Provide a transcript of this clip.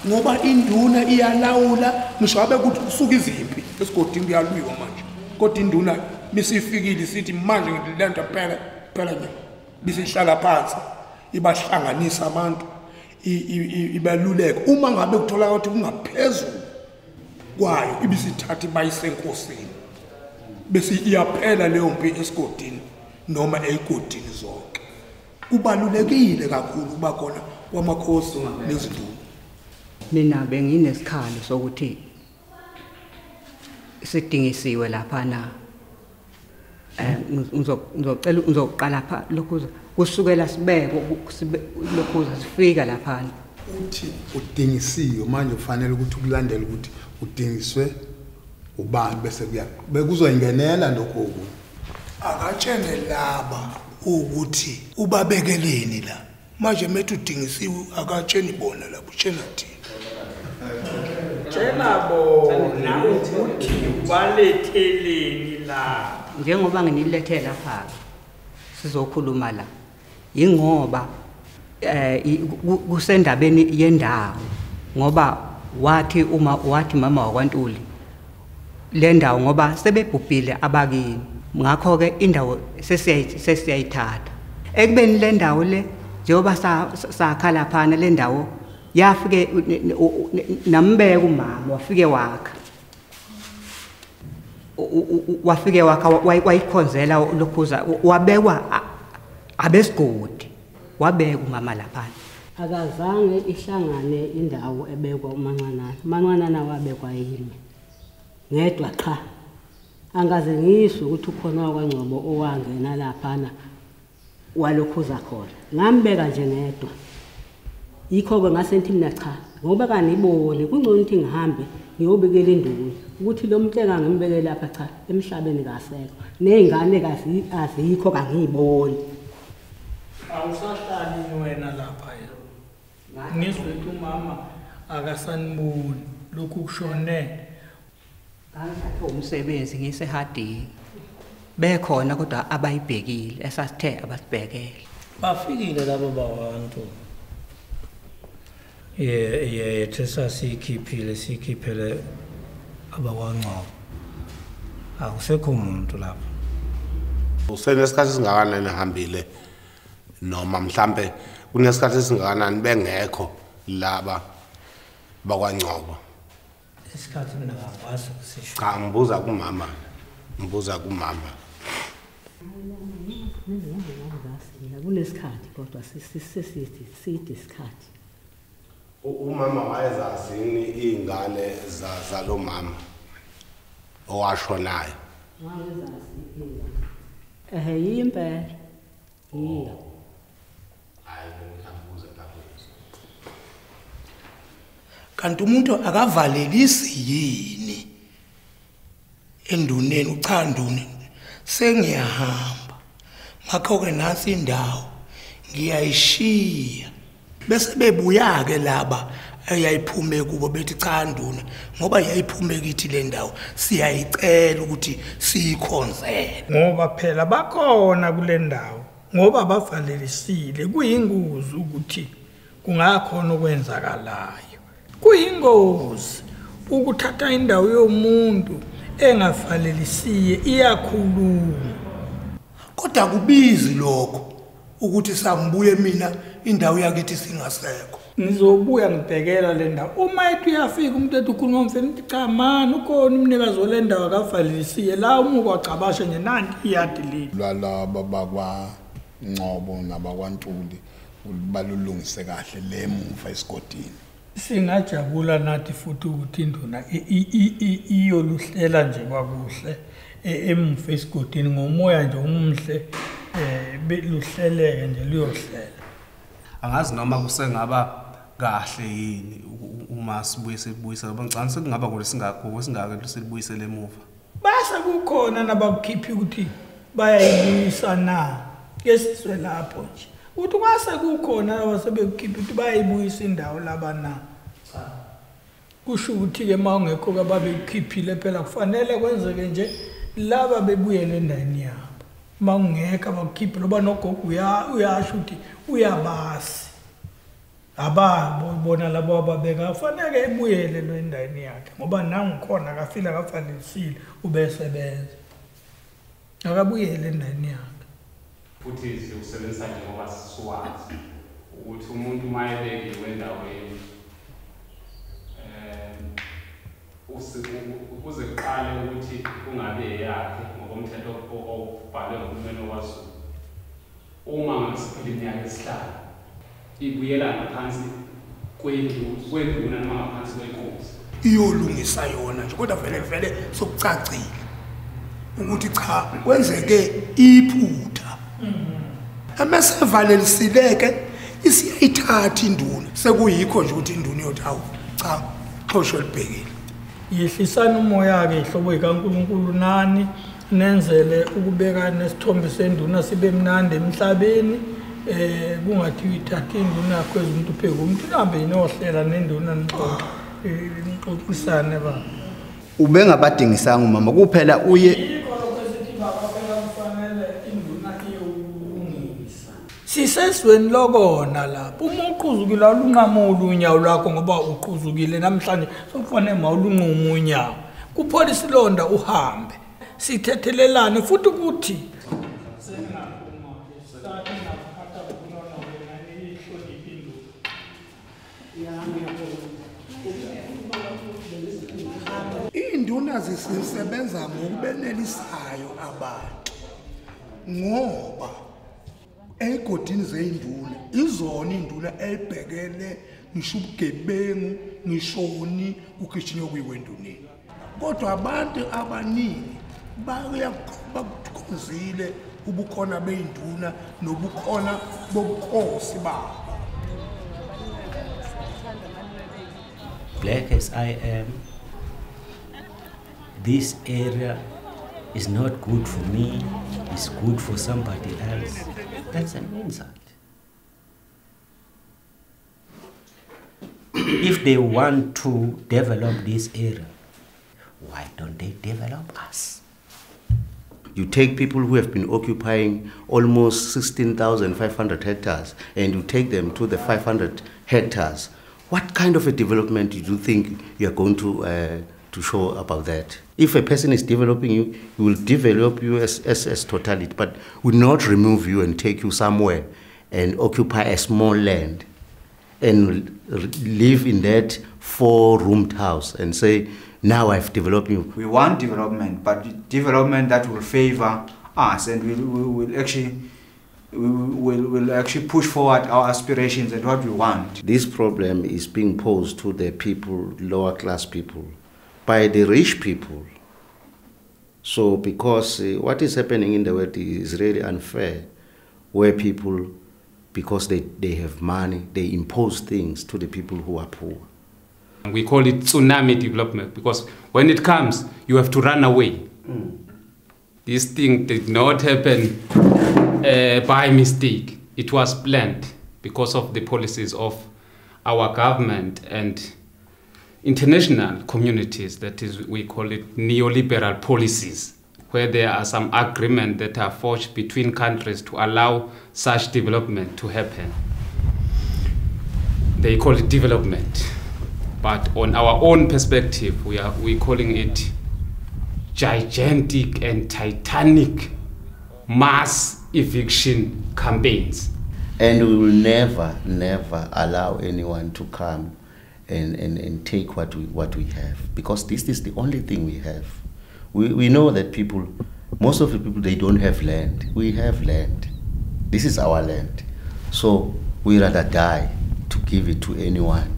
ngoba induna iyalawula ngisho abe kuthi usuka iziphi esigodini kuyalwiwa manje kodwa induna bisifikile sithi manje ngilento phela nje bisihlala phansi ibahlanganisa abantu ibaluleka uma ngabe kuthola ukuthi kungaphezulu kwayo ibisithatha ibayisenkosini bese iyaphela leyo mpi esigodini noma ezigodini zonke kubalulekile kakhulu kuba khona kwamakhosi nezinduna. Mina benginesikhalo sokuthi sidingisiwe lapha na ngizoqala pha lokhu kusukela sibeko lokhu sifika lapha uthi udingisiwe manje ufanele ukuthi ukulandela ukuthi udingiswe ubani bese bekuzoyingenela lokho oku akatshene laba ukuthi ubabekeleni la manje methu udingisiwe akatsheni bona la kutshena thina tshena bona ukuthi waletheleni la njengoba nginilethe lapha sizokhuluma la ingoba kusendabeni yendawo ngoba wathi mama wakwaNtuli le ndawo ngoba sebebhubhile abakini ngakho ke indawo sesiyayithatha ekubeni le ndawo le njengoba sakhala phana le ndawo yafike nambeka umama wafike wakha wayikhonzela lokhuza wabekwa abesigodi wabeka umama lapha akazange ihlangane indawo ebekwa umancanana wabekwa yimi ngedwa cha angaze ngisho ukuthi ukhona wakwaNgcobo owangena laphana walokhuza khona ngambeka nje ngedwa yikho ke ngase ngithi mina cha ngoba kanibone kungcono ukuthi ngihambe ngiyobekela induna ukuthi lo mthenga ngimbeke lapha cha emhlabeni kasekho nezingane azikho kangiyiboni awusahlali wena lapha ngizwe ukuthi umama akasaniboni lokhu kushone ngakho umsebenzi ngisehadini bekhona kodwa abayibhekile esasithe abasibhekele bafikile labo babantu thesa sikhiphele abakwaNgcobo akusekho umuntu lapha usenesikhathi singakanani hambile noma mhlambe kunesikhathi singakanani bengekho laba bakwaNgcobo isikhathi mina ngakwazi kusisho cha ngibuza kumama kunesikhathi kodwa sisithi isikhathi umama wayezazini izingane zalo mama owashonayo yimpela yiyo kanti umuntu akavalelisi yini enduneni cha nduni sengiyahamba ngakho ke nasi indawo ngiyayishiya bese bebuya ke laba ayayiphume kubo bethi cha nduna ngoba yayiphume kithi le ndawo siyayicela ukuthi siyikhonzele ngoba phela bakhona kule ndawo ngoba bavalelisile kuyingozi ukuthi kungakhona okwenzakalayo kuyingozi ukuthatha indawo yomuntu engavalelisiye iyakhuluma kodwa kubizi lokho ukuthi sambuye mina indawo yakithi singasekho ngizobuya ngibhekela le ndawo uma ethi uyafika umuntu ethi ukhuluma umfeni uthi cha mani ukhona umnikazi wale ndawo akavalelisiye la umuka wacabasha nje nanti iyadi le lwalaba bakwaNgcobo nabakwaNtuli balulungise kahle le muva esigodini singajabula nathi futhi ukuthi induna iyoluhlela nje kwakuhle emuva esigodini ngomoya nje umhle beluhleleke nje luyohlela angazi noma kusengaba kahle yini uma sibuyise ngoba ngicanga sekungaba kwesingake silibuyisele emuva base kukhona nabakukhiphi ukuthi bayayibuyisa na kesizwe lapho nje uthi kwase kukhona abasebekukhiphi ukuthi bayayibuyisa indawo laba na kusho ukuthi ke mawungekho kababekhiphile phela kufanele kwenzeke nje laba bebuyele endaweni yabo mawungeka bakukhiphe loba nogogo uyasho ukuthi uyabasi bona labo ababeka fanele ebuyele lo endayini yakhe ngoba nangu khona akafila akafalisile ubesebenza akabuyele endayini yakhe futhi siusebenzisa njengoba sisiwazi ukuthi umuntu mayebekiwe endaweni ukuze kuqale ukuthi kungabe yakhe ngokomthetho obhalwe nguhulumeni waZulu uma ngasiphila iminyaka esihlanu ibuyela ngaphansi kwenduna noma ngaphansi kwenkosi iyolungisa yona nje kodwa vele sokucacile ukuthi cha kwenzeke iphutha amasevaleliseke isiyayithatha induna sekuyikho nje ukuthi induna yothi awu cha xhosho libhekile yehlisana umoya ke ihlobo ikaNkuluNkulu nani nenzele ukubeka nesithombe senduna sibe mnandi emhlabeni kungathi ithatha induna yakho ezumuntu pheke umuntu ihambe inohlela nenduna nixoxisane ba ubengabadingisanga umama kuphela uye sisesweni lokona lapho uma uqhuzukile alunqamula unyawo lwakho ngoba uqhuzukile namhlanje sokufanele mawulunquma unyawo kuphola isilonda uhambe sithethelelane futhi ukuthi induna zisebenza ngokubenelisayo abantu ngoba egodini zeinduna izona induna elibhekele ngisho ubugebengu ngishoni ukhishinyo kuyiwendunini kodwa abantu abaningi bakukhonzile ubukhona beinduna nobukhona bobukhosi babo. Black as I am, this area is not good for me, it's good for somebody else. That's an insult. If they want to develop this area, why don't they develop us? You take people who have been occupying almost 16,500 hectares and you take them to the 500 hectares. What kind of a development do you think you are going to show about that? If a person is developing you, he will develop you as totality, but will not remove you and take you somewhere and occupy a small land and live in that 4-roomed house and say, now I've developed you. We want development, but development that will favor us, and we will actually push forward our aspirations and what we want. This problem is being posed to the people, lower class people, by the rich people. So because what is happening in the world is really unfair, where people, because they have money, they impose things to the people who are poor. We call it tsunami development because when it comes, you have to run away. This thing did not happen by mistake. It was planned because of the policies of our government and international communities. That is, we call it neoliberal policies, where there are some agreements that are forged between countries to allow such development to happen. They call it development. But on our own perspective, we're calling it gigantic and titanic mass eviction campaigns. And we will never allow anyone to come and take what we have, because this is the only thing we have. We know that people, most of the people, they don't have land. We have land. This is our land. So we rather die to give it to anyone.